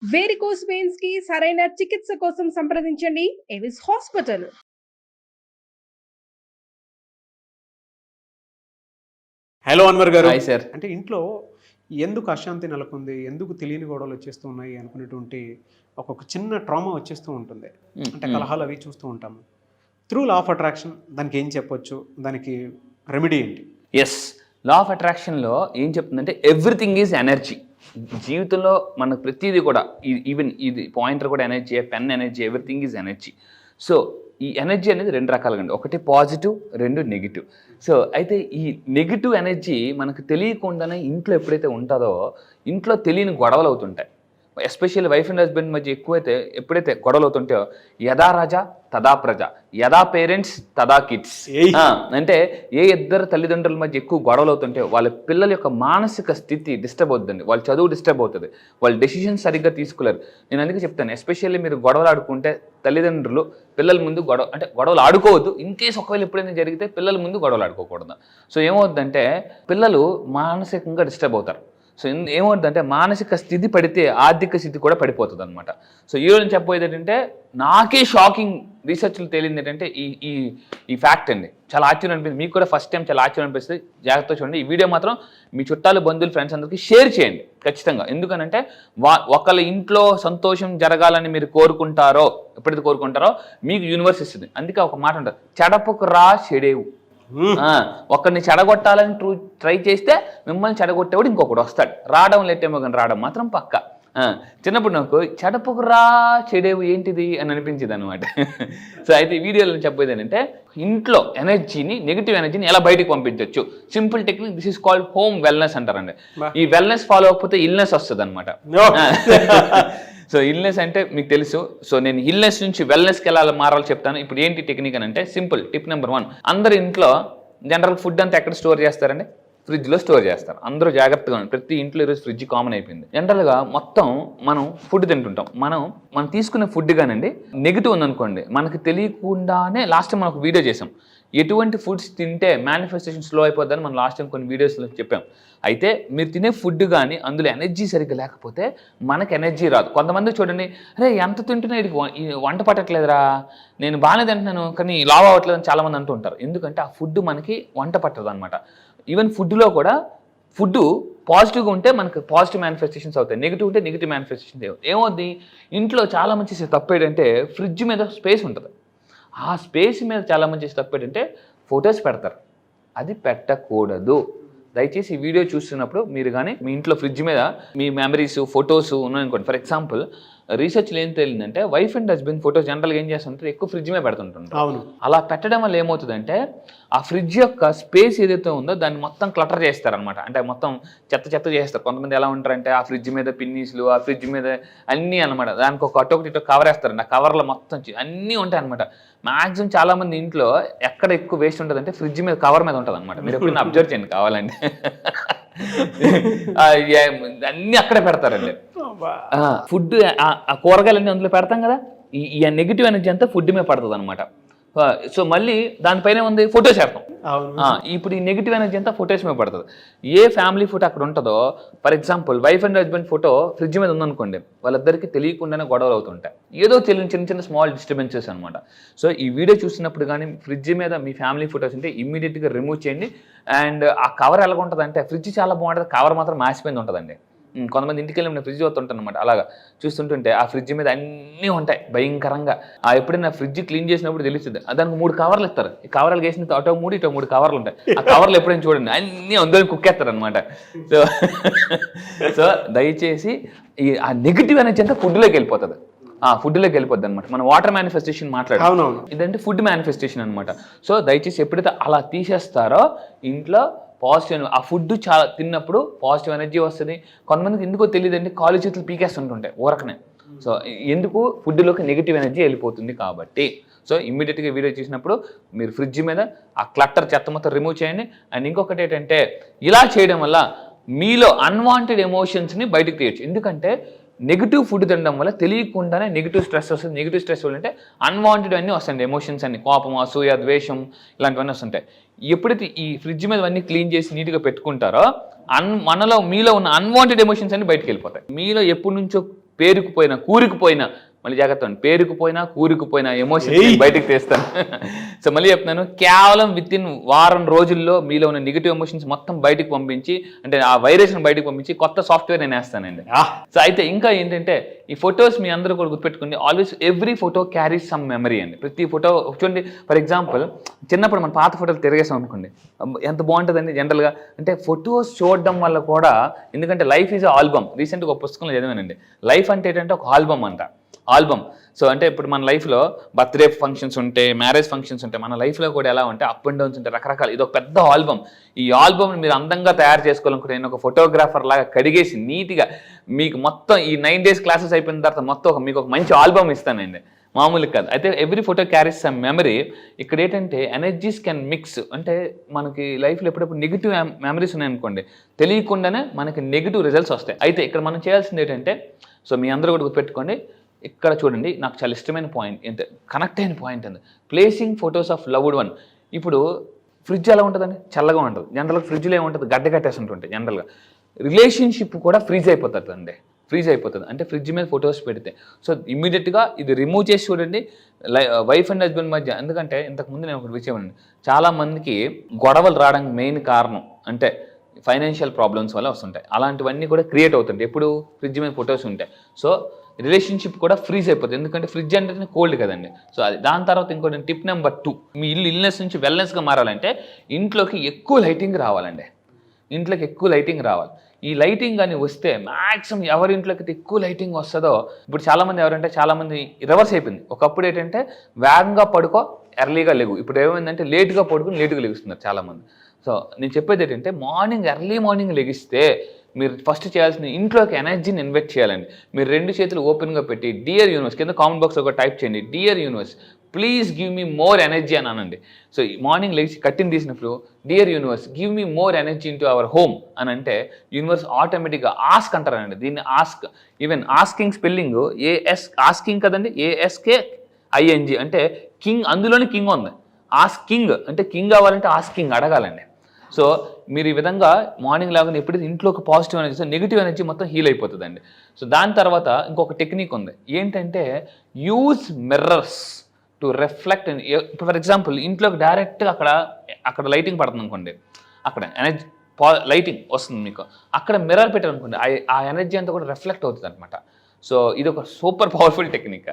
Varicose veins కి సరైన చికిత్స కోసం సంప్రదించండి ఎవిస్ హాస్పిటల్. హలో అన్వర్ గారు. Hi sir. అంటే ఇంట్లో ఎందుకు అశాంతి నెలకొంది, ఎందుకు తెలియని గొడవలు వచ్చేస్తూ ఉన్నాయి అనుకునేటువంటి ఒక్కొక్క చిన్న ట్రామా వచ్చేస్తూ ఉంటుంది. అంటే కలహాలు అవి చూస్తూ ఉంటాము. త్రూ లా ఆఫ్ అట్రాక్షన్ దానికి ఏం చెప్పొచ్చు, దానికి రెమెడీ ఏంటి? ఎస్, లా ఆఫ్ అట్రాక్షన్లో ఏం చెప్తుందంటే ఎవ్రీథింగ్ ఈజ్ ఎనర్జీ. జీవితంలో మనకు ప్రతిదీ కూడా ఈవెన్ ఇది పాయింటర్ కూడా energy, pen energy, everything is energy. So ఈ ఎనర్జీ అనేది రెండు రకాలుగా ఉంది, ఒకటి పాజిటివ్, రెండు నెగిటివ్. సో అయితే ఈ నెగిటివ్ ఎనర్జీ మనకు తెలియకుండానే ఇంట్లో ఎప్పుడైతే ఉంటుందో ఇంట్లో తెలియని గొడవలు అవుతుంటాయి. ఎస్పెషల్లీ వైఫ్ అండ్ హస్బెండ్ మధ్య ఎప్పుడైతే గొడవలు అవుతుంటాయో యథా రాజా తదా ప్రజ, యథా పేరెంట్స్ తదా కిడ్స్. అంటే ఏ ఇద్దరు తల్లిదండ్రుల మధ్య ఎక్కువ గొడవలు అవుతుంటే వాళ్ళ పిల్లల యొక్క మానసిక స్థితి డిస్టర్బ్ అవుతుంది, వాళ్ళ చదువు డిస్టర్బ్ అవుతుంది, వాళ్ళ డెసిషన్స్ సరిగ్గా తీసుకోలేరు. నేను అందుకే చెప్తాను, ఎస్పెషల్లీ మీరు గొడవలు ఆడుకుంటే తల్లిదండ్రులు పిల్లల ముందు గొడవలు ఆడుకోవద్దు. ఇన్ కేసు ఒకవేళ ఎప్పుడైనా జరిగితే పిల్లల ముందు గొడవలు ఆడుకోకూడదు. సో ఏమవుతుందంటే పిల్లలు మానసికంగా డిస్టర్బ్ అవుతారు. సో ఏమవుతుందంటే మానసిక స్థితి పడితే ఆర్థిక స్థితి కూడా పడిపోతుంది అనమాట. సో ఈరోజు చెప్పబోయేది ఏంటంటే నాకే షాకింగ్ రీసెర్చ్లు తేలింది ఏంటంటే ఈ ఫ్యాక్ట్ అండి. చాలా ఆశ్చర్యం అనిపిస్తుంది, మీకు కూడా ఫస్ట్ టైం చాలా ఆశ్చర్యం అనిపిస్తుంది. జాగ్రత్తగా చూడండి. ఈ వీడియో మాత్రం మీ చుట్టాలు, బంధువులు, ఫ్రెండ్స్ అందరికీ షేర్ చేయండి ఖచ్చితంగా. ఎందుకనంటే ఒకళ్ళ ఇంట్లో సంతోషం జరగాలని మీరు కోరుకుంటారో, ఎప్పుడైతే కోరుకుంటారో మీకు యూనివర్స్ ఇస్తుంది. అందుకే ఒక మాట ఉంటుంది, చెడపకు రా చెడేవు. ఒకరిని చెడగొట్టాలని ట్రై చేస్తే మిమ్మల్ని చెడగొట్టేవాడు ఇంకొకటి వస్తాడు. రావడం లేటేమో కానీ రావడం మాత్రం పక్క. చిన్నప్పుడు నాకు చెడపకురా చెడేవు ఏంటిది అని అనిపించింది అనమాట. సో అయితే ఈ వీడియోలో చెప్పేది ఏంటంటే ఇంట్లో ఎనర్జీని, నెగిటివ్ ఎనర్జీని ఎలా బయటకు పంపించవచ్చు. Simple technique, this is called home wellness అంటారండి. ఈ వెల్నెస్ ఫాలో అవ్వకపోతే ఇల్నెస్ వస్తుంది అనమాట. సో ఇల్నెస్ అంటే మీకు తెలుసు. సో నేను ఇల్నెస్ నుంచి వెల్నెస్కి ఎలా మారాలో చెప్తాను. ఇప్పుడు ఏంటి టెక్నిక్ అని అంటే సింపుల్ టిప్ నెంబర్ 1. అందరు ఇంట్లో జనరల్ ఫుడ్ అంతా ఎక్కడ స్టోర్ చేస్తారండి? ఫ్రిడ్జ్లో స్టోర్ చేస్తారు. అందరూ జాగ్రత్తగా ఉంది. ప్రతి ఇంట్లో ఈరోజు ఫ్రిడ్జ్ కామన్ అయిపోయింది. జనరల్గా మొత్తం మనం ఫుడ్ తింటుంటాం. మనం తీసుకునే ఫుడ్ కానండి నెగిటివ్ ఉందనుకోండి, మనకు తెలియకుండానే లాస్ట్ టైం మనం ఒక వీడియో చేసాం, ఎటువంటి ఫుడ్స్ తింటే మేనిఫెస్టేషన్ స్లో అయిపోద్దని మనం లాస్ట్ టైం కొన్ని వీడియోస్లో చెప్పాం. అయితే మీరు తినే ఫుడ్ కానీ అందులో ఎనర్జీ సరిగ్గా లేకపోతే మనకు ఎనర్జీ రాదు. కొంతమంది చూడండి, అరే ఎంత తింటున్నా ఇది వంట పట్టట్లేదురా, నేను బాగానే తింటున్నాను కానీ లావ్ అవ్వట్లేదు అని చాలామంది అంటూ ఉంటారు. ఎందుకంటే ఆ ఫుడ్ మనకి వంట పట్టదు అనమాట. ఈవెన్ ఫుడ్లో కూడా ఫుడ్ పాజిటివ్గా ఉంటే మనకు పాజిటివ్ మేనిఫెస్టేషన్స్ అవుతాయి, నెగిటివ్ ఉంటే నెగిటివ్ మేనిఫెస్టేషన్స్ ఏమవుద్ది. ఇంట్లో చాలామంది చేసే తప్పు ఏంటంటే ఫ్రిడ్జ్ మీద స్పేస్ ఉంటుంది, ఆ స్పేస్ మీద చాలామంది చేసే తప్పు ఏంటంటే ఫొటోస్ పెడతారు. అది పెట్టకూడదు. దయచేసి ఈ వీడియో చూస్తున్నప్పుడు మీరు కానీ మీ ఇంట్లో ఫ్రిడ్జ్ మీద మీ మెమరీస్, ఫొటోస్ ఉన్నాయనుకోండి. ఫర్ ఎగ్జాంపుల్ రీసెర్చ్లో ఏం తెలియదంటే వైఫ్ అండ్ హస్బెండ్ ఫోటోస్ జనరల్గా ఏం చేస్తుంటారు, ఎక్కువ ఫ్రిడ్జ్ మీద పెడుతుంటారు. అలా పెట్టడం వల్ల ఏమవుతుందంటే ఆ ఫ్రిడ్జ్ యొక్క స్పేస్ ఏదైతే ఉందో దాన్ని మొత్తం క్లటర్ చేస్తారనమాట. అంటే మొత్తం చెత్త చేస్తారు. కొంతమంది ఎలా ఉంటారంటే ఆ ఫ్రిడ్జ్ మీద పిన్నీస్లు, ఆ ఫ్రిడ్జ్ మీద అన్నీ అనమాట. దానికి ఒక ఇటో కవర్ వేస్తారండి. ఆ కవర్లో మొత్తం అన్నీ ఉంటాయి అనమాట. మ్యాక్సిమం చాలా మంది ఇంట్లో ఎక్కడ ఎక్కువ వేస్ట్ ఉంటుంది అంటే ఫ్రిడ్జ్ మీద, కవర్ మీద ఉంటుంది అనమాట. మీరు ఎప్పుడైనా అబ్జర్వ్ చేయండి కావాలంటే. అన్నీ అక్కడే పెడతారండి. ఫుడ్, ఆ కూరగాయలన్నీ అందులో పెడతాం కదా, ఈ నెగిటివ్ ఎనర్జీ అంతా ఫుడ్ మీద పడుతుంది అనమాట. సో మళ్ళీ దానిపైన ఉంది ఫొటోస్ వేస్తాం. ఇప్పుడు ఈ నెగిటివ్ ఎనర్జీ అంతా ఫొటోస్ మీద పడుతుంది. ఏ ఫ్యామిలీ ఫోటో అక్కడ ఉంటుందో, for example wife and husband photo fridge మీద ఉందనుకోండి, వాళ్ళిద్దరికి తెలియకుండానే గొడవలు అవుతుంటాయి. ఏదో తెలియని చిన్న స్మాల్ డిస్టర్బెన్సెస్ అనమాట. సో ఈ వీడియో చూసినప్పుడు కానీ ఫ్రిడ్జ్ మీద మీ ఫ్యామిలీ ఫోటోస్ ఉంటే ఇమ్మీడియట్గా రిమూవ్ చేయండి. అండ్ ఆ కవర్ ఎలా ఉంటుంది అంటే ఫ్రిడ్జ్ చాలా బాగుంటుంది, కవర్ మాత్రం మాసిపోయింది ఉంటుందండి. కొంతమంది ఇంటికి వెళ్ళి నేను ఫ్రిడ్జ్ చూస్తుంటాను అనమాట. అలాగా చూస్తుంటుంటే ఆ ఫ్రిడ్జ్ మీద అన్నీ ఉంటాయి భయంకరంగా. ఎప్పుడైనా ఫ్రిడ్జ్ క్లీన్ చేసినప్పుడు తెలుస్తుంది. దానికి 3 కవర్లు ఇస్తారు. ఈ కవర్లు వేసిన అటో 3 కవర్లు ఉంటాయి. ఆ కవర్లు ఎప్పుడైనా చూడండి అన్నీ అందులో కుక్కేస్తారు అనమాట. సో దయచేసి ఆ నెగిటివ్ ఎనర్జీ అంతా ఫుడ్లోకి వెళ్ళిపోతుంది. ఫుడ్లోకి వెళ్ళిపోద్ది అనమాట. మనం వాటర్ మేనిఫెస్టేషన్ మాట్లాడాం, ఇదంటే ఫుడ్ మేనిఫెస్టేషన్ అనమాట. సో దయచేసి ఎప్పుడైతే అలా తీసేస్తారో ఇంట్లో పాజిటివ్, ఆ ఫుడ్ చాలా తిన్నప్పుడు పాజిటివ్ ఎనర్జీ వస్తుంది. కొంతమందికి ఎందుకో తెలియదండి, కాలు చేతులు పీకేస్తుంటుంటాయి ఊరకనే. సో ఎందుకు ఫుడ్లోకి నెగిటివ్ ఎనర్జీ వెళ్ళిపోతుంది కాబట్టి. సో ఇమ్మీడియట్గా వీడియో చూసినప్పుడు మీరు ఫ్రిడ్జ్ మీద ఆ క్లట్టర్ చెత్త మొత్తం రిమూవ్ చేయండి. అండ్ ఇంకొకటి ఏంటంటే ఇలా చేయడం వల్ల మీలో అన్వాంటెడ్ ఎమోషన్స్ని బయటకు తీయచ్చు. ఎందుకంటే నెగిటివ్ ఫుడ్ తినడం వల్ల తెలియకుండానే నెగిటివ్ స్ట్రెస్ వస్తుంది. నెగిటివ్ స్ట్రెస్ వల్ల అంటే అన్వాంటెడ్ అన్నీ వస్తాయండి, ఎమోషన్స్ అన్ని, కోపం, అసూయ, ద్వేషం ఇలాంటివన్నీ వస్తుంటాయి. ఎప్పుడైతే ఈ ఫ్రిడ్జ్ మీద అన్నీ క్లీన్ చేసి నీట్గా పెట్టుకుంటారో మీలో ఉన్న అన్వాంటెడ్ ఎమోషన్స్ అన్ని బయటకు వెళ్ళిపోతాయి. మీలో ఎప్పటి నుంచో పేరుకుపోయిన కూరుకుపోయిన, మళ్ళీ జాగ్రత్త అండి, పేరుకుపోయినా కూరుకుపోయినా ఎమోషన్ బయటకు తీస్తాను. సో మళ్ళీ చెప్తున్నాను, కేవలం విత్ ఇన్ వారం రోజుల్లో మీలో ఉన్న నెగిటివ్ ఎమోషన్స్ మొత్తం బయటకు పంపించి, అంటే ఆ వైరస్ని బయటకు పంపించి కొత్త సాఫ్ట్వేర్ నేను వేస్తానండి. సో అయితే ఇంకా ఏంటంటే ఈ ఫొటోస్ మీ అందరూ కూడా గుర్తుపెట్టుకోండి, always every photo carries some memory అండి. ప్రతి ఫోటో చూడండి, ఫర్ ఎగ్జాంపుల్ చిన్నప్పుడు మన పాత ఫోటోలు తిరిగేసాం అనుకోండి, ఎంత బాగుంటుందండి జనరల్గా. అంటే ఫొటోస్ చూడడం వల్ల కూడా, ఎందుకంటే లైఫ్ ఈజ్ ఆల్బమ్. రీసెంట్గా ఒక పుస్తకంలో చదివానండి, లైఫ్ అంటే ఏంటంటే ఒక ఆల్బమ్ అంట, ఆల్బమ్. సో అంటే ఇప్పుడు మన లైఫ్లో బర్త్డే ఫంక్షన్స్ ఉంటాయి, మ్యారేజ్ ఫంక్షన్స్ ఉంటాయి, మన లైఫ్లో కూడా ఎలా ఉంటాయి, అప్ అండ్ డౌన్స్ ఉంటాయి, రకరకాల. ఇది ఒక పెద్ద ఆల్బమ్. ఈ ఆల్బమ్ని మీరు అందంగా తయారు చేసుకోవాలనుకుంటే నేను ఒక ఫోటోగ్రాఫర్ లాగా కడిగేసి నీట్గా మీకు మొత్తం ఈ 9 days క్లాసెస్ అయిపోయిన తర్వాత మొత్తం మీకు ఒక మంచి ఆల్బమ్ ఇస్తానండి, మామూలుగా కాదు. అయితే every photo carries some memory. ఇక్కడ ఏంటంటే ఎనర్జీస్ కెన్ మిక్స్. అంటే మనకి లైఫ్లో ఎప్పుడప్పుడు నెగిటివ్ మెమరీస్ ఉన్నాయనుకోండి, తెలియకుండానే మనకి నెగిటివ్ రిజల్ట్స్ వస్తాయి. అయితే ఇక్కడ మనం చేయాల్సింది ఏంటంటే, సో మీ అందరూ కూడా గుర్తుపెట్టుకోండి, ఇక్కడ చూడండి, నాకు చాలా ఇష్టమైన పాయింట్ ఏంటంటే, కనెక్ట్ అయిన పాయింట్ అండి, placing photos of loved one. ఇప్పుడు ఫ్రిడ్జ్ ఎలా ఉంటుందండి, చల్లగా ఉంటుంది జనరల్గా. ఫ్రిడ్జ్లో ఏముంటుంది, గడ్డ కట్టేసి ఉంటుంటాయి జనరల్గా. రిలేషన్షిప్ కూడా ఫ్రీజ్ అయిపోతుంది అండి, ఫ్రీజ్ అయిపోతుంది. అంటే ఫ్రిడ్జ్ మీద ఫొటోస్ పెడితే, సో ఇమ్మీడియట్గా ఇది రిమూవ్ చేసి చూడండి వైఫ్ అండ్ హస్బెండ్ మధ్య. ఎందుకంటే ఇంతకుముందు నేను ఒకటి విషయం అండి, చాలామందికి గొడవలు రావడానికి మెయిన్ కారణం అంటే ఫైనాన్షియల్ ప్రాబ్లమ్స్ వల్ల వస్తుంటాయి. అలాంటివన్నీ కూడా క్రియేట్ అవుతుంటాయి ఎప్పుడు ఫ్రిడ్జ్ మీద ఫొటోస్ ఉంటాయి. సో రిలేషన్షిప్ కూడా ఫ్రీజ్ అయిపోతుంది, ఎందుకంటే ఫ్రిడ్జ్ అంటేనే కోల్డ్ కదండి. సో అది. దాని తర్వాత ఇంకోటి టిప్ నెంబర్ 2, మీ ఇల్లు ఇల్నెస్ నుంచి వెల్నెస్గా మారాలంటే ఇంట్లోకి ఎక్కువ లైటింగ్ రావాలండి, ఇంట్లోకి ఎక్కువ లైటింగ్ రావాలి. ఈ లైటింగ్ కానీ వస్తే మ్యాక్సిమం ఎవరి ఇంట్లోకి ఎక్కువ లైటింగ్ వస్తుందో, ఇప్పుడు చాలామంది ఎవరంటే చాలామంది రివర్స్ అయిపోయింది. ఒకప్పుడు ఏంటంటే వేగంగా పడుకో ఎర్లీగా లేవు, ఇప్పుడు ఏమైందంటే లేట్గా పడుకుని లేటుగా లెగుస్తున్నారు చాలామంది. సో నేను చెప్పేది ఏంటంటే, ఎర్లీ మార్నింగ్ లెగిస్తే మీరు ఫస్ట్ చేయాల్సిన ఇంట్లోకి ఎనర్జీని ఇన్వెస్ట్ చేయాలండి. మీరు 2 చేతులు ఓపెన్గా పెట్టి డియర్ యూనివర్స్ కింద కామెంట్ బాక్స్లో ఒక టైప్ చేయండి, dear universe please give me more energy అని అనండి. సో మార్నింగ్ లెగిసి కట్టిన తీసినప్పుడు dear universe give me more energy in to our home అని అంటే యూనివర్స్ ఆటోమేటిక్గా ఆస్క్ అంటారండి. దీన్ని ask, even asking spelling asking కదండి, ASKING అంటే కింగ్, అందులోనే కింగ్ ఉంది. ఆస్కింగ్ అంటే కింగ్ అవ్వాలంటే ఆస్కింగ్ అడగాలండి. సో మీరు ఈ విధంగా మార్నింగ్ లాగా ఎప్పుడైతే ఇంట్లోకి పాజిటివ్ ఎనర్జీ, నెగిటివ్ ఎనర్జీ మొత్తం హీల్ అయిపోతుందండి. సో దాని తర్వాత ఇంకొక టెక్నిక్ ఉంది, ఏంటంటే యూజ్ మిర్రర్స్ టు రిఫ్లెక్ట్. ఇప్పుడు ఫర్ ఎగ్జాంపుల్ ఇంట్లోకి డైరెక్ట్గా అక్కడ లైటింగ్ పడుతుంది అనుకోండి, అక్కడ ఎనర్జీ లైటింగ్ వస్తుంది మీకు, అక్కడ మిర్రర్ పెట్టారు అనుకోండి, ఆ ఎనర్జీ అంతా కూడా రిఫ్లెక్ట్ అవుతుంది అనమాట. సో ఇది ఒక సూపర్ పవర్ఫుల్ టెక్నిక్,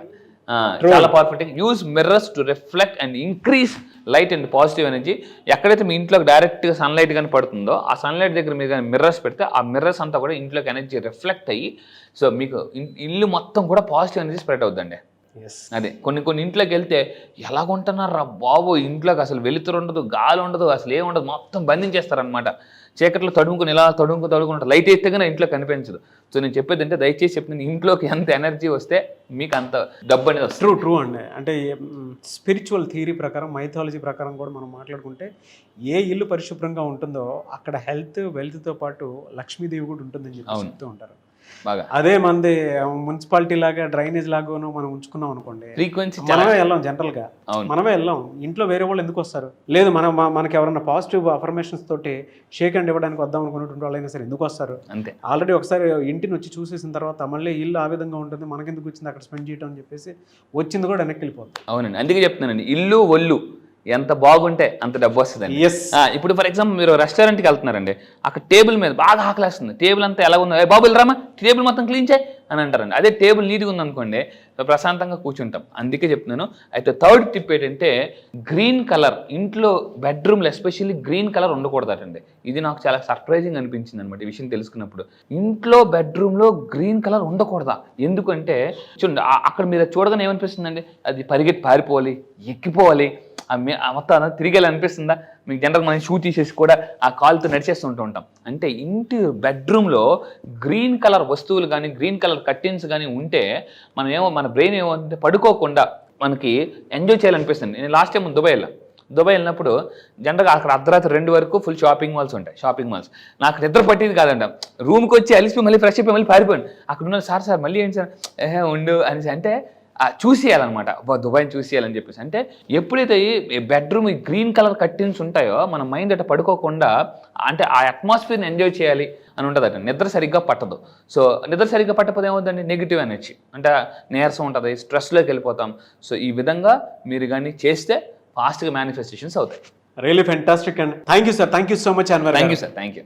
చాలా powerful technique. Use mirrors to reflect and increase light and positive energy. ఎక్కడైతే మీ ఇంట్లోకి డైరెక్ట్గా సన్లైట్ కానీ పడుతుందో, ఆ సన్లైట్ దగ్గర మీరు కానీ మిర్రర్స్ పెడితే ఆ మిర్రర్స్ అంతా కూడా ఇంట్లోకి ఎనర్జీ రిఫ్లెక్ట్ అయ్యి, సో మీకు ఇల్లు మొత్తం కూడా పాజిటివ్ ఎనర్జీ స్ప్రెడ్ అవుతుందండి. అదే కొన్ని ఇంట్లోకి వెళ్తే ఎలాగుంటున్నారా బాబు, ఇంట్లోకి అసలు వెలుతురు ఉండదు, గాలి ఉండదు, అసలు ఏముండదు, మొత్తం బంధించేస్తారనమాట. చీకట్లో తడుముకుని ఇలా తడుముకుంటారు, లైట్ వేస్తే కానీ ఇంట్లో కనిపించదు. సో నేను చెప్పేది అంటే, దయచేసి చెప్పింది, ఇంట్లోకి ఎంత ఎనర్జీ వస్తే మీకు అంత డబ్బు అనేది వస్తుంది. ట్రూ అండి. అంటే స్పిరిచువల్ థియరీ ప్రకారం, మైథాలజీ ప్రకారం కూడా మనం మాట్లాడుకుంటే, ఏ ఇల్లు పరిశుభ్రంగా ఉంటుందో అక్కడ హెల్త్ వెల్త్తో పాటు లక్ష్మీదేవి కూడా ఉంటుందని చెప్పి చెప్తూ ఉంటారు. బాగా అదే మనది మున్సిపాలిటీ లాగా డ్రైనేజ్ లాగానో మనం ఉంచుకున్నాం అనుకోండి, ఫ్రీక్వెన్సీ మనమే వెళ్ళాం, జనరల్గా మనమే వెళ్ళాం. ఇంట్లో వేరే వాళ్ళు ఎందుకు వస్తారు? లేదు మనకి ఎవరైనా పాజిటివ్ అఫర్మేషన్స్ తోటి షేక్ హ్యాండ్ ఇవ్వడానికి వద్దాం అనుకున్నటువంటి వాళ్ళైనా సరే ఎందుకు వస్తారు? అంతే. ఆల్రెడీ ఒకసారి ఇంటిని వచ్చి చూసేసిన తర్వాత మళ్ళీ ఇల్లు ఆ విధంగా ఉంటుంది, మనకెందుకు వచ్చింది అక్కడ స్పెండ్ చేయడం అని చెప్పేసి వచ్చింది కూడా వెనక్కి వెళ్ళిపోతుంది. అవునండి, అందుకే చెప్తున్నానండి, ఇల్లు ఒళ్ళు ఎంత బాగుంటే అంత డబ్బు వస్తుందండి. ఇప్పుడు ఫర్ ఎగ్జాంపుల్ మీరు రెస్టారెంట్కి వెళ్తున్నారండి, అక్కడ టేబుల్ మీద బాగా ఆకలేస్తుంది, టేబుల్ అంతా ఎలా ఉందో, బాబులు రామా టేబుల్ మొత్తం క్లీన్ చేయి అని అంటారండి. అదే టేబుల్ నీట్గా ఉందనుకోండి, ప్రశాంతంగా కూర్చుంటాం. అందుకే చెప్తున్నాను. అయితే థర్డ్ టిప్ ఏంటంటే, గ్రీన్ కలర్ ఇంట్లో బెడ్రూమ్లో ఎస్పెషల్లీ గ్రీన్ కలర్ ఉండకూడదటండి. ఇది నాకు చాలా సర్ప్రైజింగ్ అనిపించింది అనమాట ఈ విషయం తెలుసుకున్నప్పుడు. ఇంట్లో బెడ్రూమ్లో గ్రీన్ కలర్ ఉండకూడదా? ఎందుకంటే చూడండి, అక్కడ మీరు చూడగానే ఏమనిపిస్తుందండి, అది పరిగెత్తి పారిపోవాలి, ఎక్కిపోవాలి, మొత్తం తిరిగేలా అనిపిస్తుందా మీకు? జనరల్ మనం షూ తీసేసి కూడా ఆ కాలుతో నడిచేస్తుంటూ ఉంటాం. అంటే ఇంటి బెడ్రూమ్లో గ్రీన్ కలర్ వస్తువులు కానీ గ్రీన్ కలర్ కర్టెన్స్ కానీ ఉంటే మన బ్రెయిన్ ఏమంటే పడుకోకుండా మనకి ఎంజాయ్ చేయాలనిపిస్తుంది. నేను లాస్ట్ టైం దుబాయ్ వెళ్ళినప్పుడు జనరల్గా అక్కడ అర్ధరాత్రి 2 వరకు ఫుల్ షాపింగ్ మాల్స్. నాకు నిద్ర పట్టేది కాదంట, రూమ్కి వచ్చి అలిసిపోయి మళ్ళీ ఫ్రెష్ అయిపోయి మళ్ళీ పారిపోయాను. అక్కడ ఉన్న సార్ మళ్ళీ ఏంటి సార్ ఉండు అనేసి అంటే, చూసేయాలన్నమాట, దుబాయ్ని చూసేయాలని చెప్పేసి. అంటే ఎప్పుడైతే ఈ బెడ్రూమ్ ఈ గ్రీన్ కలర్ కర్టెన్స్ ఉంటాయో మన మైండ్ అట్లా పడుకోకుండా అంటే ఆ అట్మాస్ఫియర్ని ఎంజాయ్ చేయాలి అని ఉంటుందట. నిద్ర సరిగ్గా పట్టదు. సో నిద్ర సరిగ్గా పట్టకపోతే ఏమవుతుందండి, నెగిటివ్ ఎనర్జీ అంటే నీరసం ఉంటుంది, స్ట్రెస్లోకి వెళ్ళిపోతాం. సో ఈ విధంగా మీరు కానీ చేస్తే ఫాస్ట్గా మేనిఫెస్టేషన్స్ అవుతాయి. Really fantastic and thank you sir, thank you so much Anwar. Thank you sir, thank you.